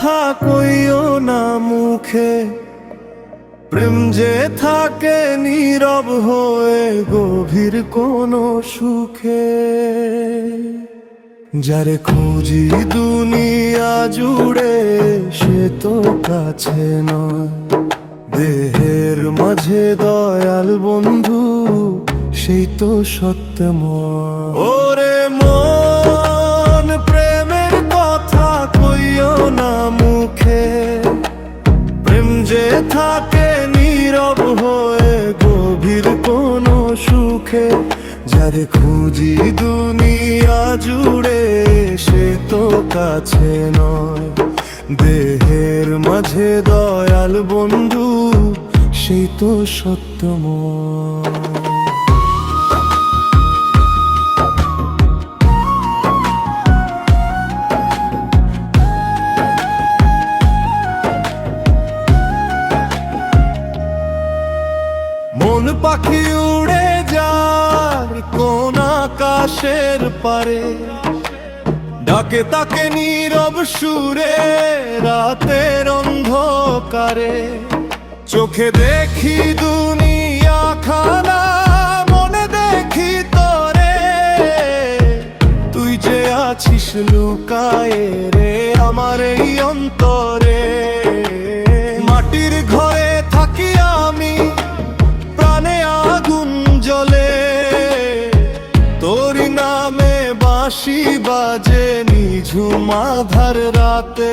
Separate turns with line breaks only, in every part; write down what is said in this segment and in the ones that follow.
কথা কইও না মুখে, প্রেম যে থাকে নীরব হয়ে গভীর কোনো সুখে। যারে খুঁজি দুনিয়া জুড়ে সে তো কাছে নয়, দেহের মাঝে দয়াল বন্ধু সেই তো সত্যময়। ওরে মন, প্রেমের কথা কইও না মুখে, প্রেম যে থাকে নীরব হয়ে গভীর কোনো সুখে। যারে খুঁজি দুনিয়া জুড়ে সে তো কাছে নয়, দেহের মাঝে দয়াল বন্ধু সেই তো সত্যময়। মন পাখি উড়ে যার কোন আকাশের পারে, ডাকে তাকে নীরব সুরে রাতের অন্ধকারে। চোখে দেখি দুনিয়া খানা, মনে দেখি তোরে, তুই যে আছিস লুকায়ে রে আমার এই অন্তরে। মাটির ঘরে থাকি আমি, প্রাণে আগুন জ্বলে, তোরি নামে বাঁশি বাজে নিঝুম আধার রাতে।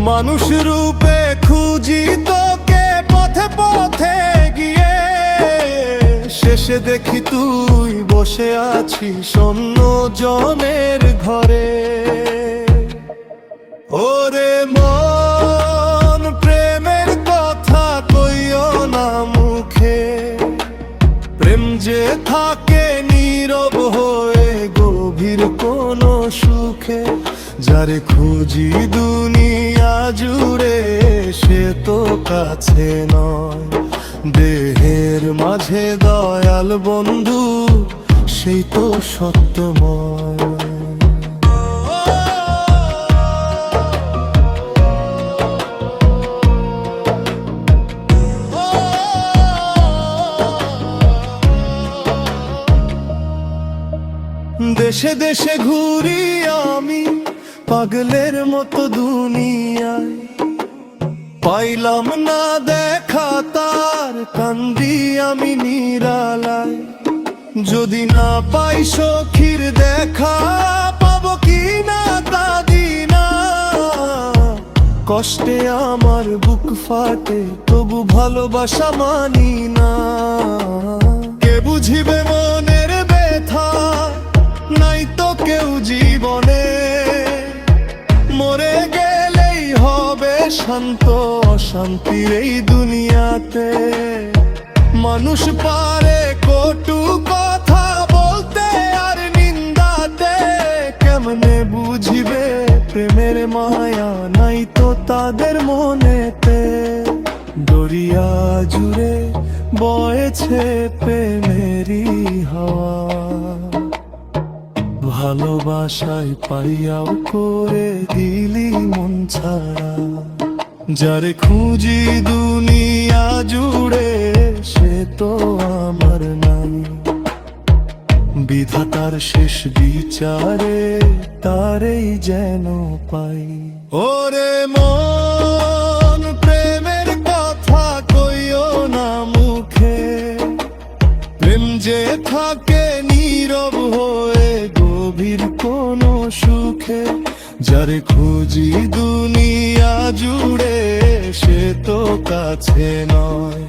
মানুষ রূপে খুঁজি তোকে পথে পথে গিয়ে, শেষে দেখি তুই বসে আছিস অন্য জনের ঘরে। ওরে মন, প্রেমের কথা কইও না মুখে, প্রেম যে থাকে নীরব হয়ে গভীর কোনো সুখে। যারে খুঁজি দুনিয়া জুড়ে সে তো কাছে নয়, দেহের মাঝে দয়াল বন্ধু সেই তো সত্যময়। দেশে দেশে ঘুরি আমি পাগলের মতো দুনিয়ায়, পাইলাম না দেখা তার কান্দি আমি নিরালায়। যদি না পাই সখীর দেখা, পাবো কি না কাঁদি না। কষ্টে আমার বুক ফাটে তবু ভালোবাসা মানি না। কে বুঝিবে মনের ব্যথা, নাই তো কেউ জীবনে। মরে গেলেই হবে শান্ত অশান্তির এই দুনিয়াতে। মানুষ পারে কটু কথা বলতে আর নিন্দাতে, কেমনে বুঝিবে প্রেমের মায়া নাই তো তাদের মনেতে। দরিয়া জুড়ে বয়েছে প্রেমেরই হাওয়া, ভালোবাসায় পাইয়াও করে দিলি মন ছাড়া। যারে খুঁজি দুনিয়া জুড়ে সে তো আমার নাই, বিধাতার শেষ বিচারে তারেই যেন পাই। ওরে মন, প্রেমের কথা কইও না মুখে, প্রেম যে থাকে নীরব হয়ে গভীর কোনো সুখে। যারে খুঁজি দুনিয়া জুড়ে সে তো কাছে নয়,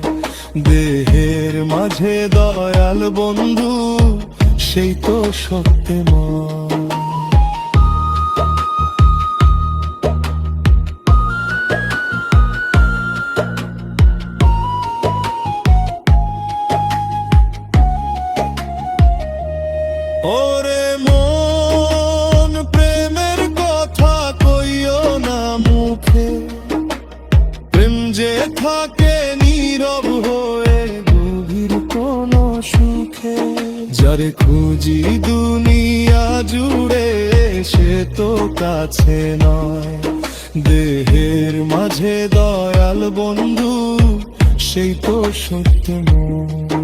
দেহের মাঝে দয়াল বন্ধু সেই তো সত্যময়। ওরে মন, প্রেমের কথা কইও না মুখে, প্রেম যে থাকে নীরব হয়ে গভীর কোনো সুখে। যারে খুঁজি দুনিয়া জুড়ে সে তো কাছে নয়, দেহের মাঝে দয়াল বন্ধু সেই তো সত্য মন।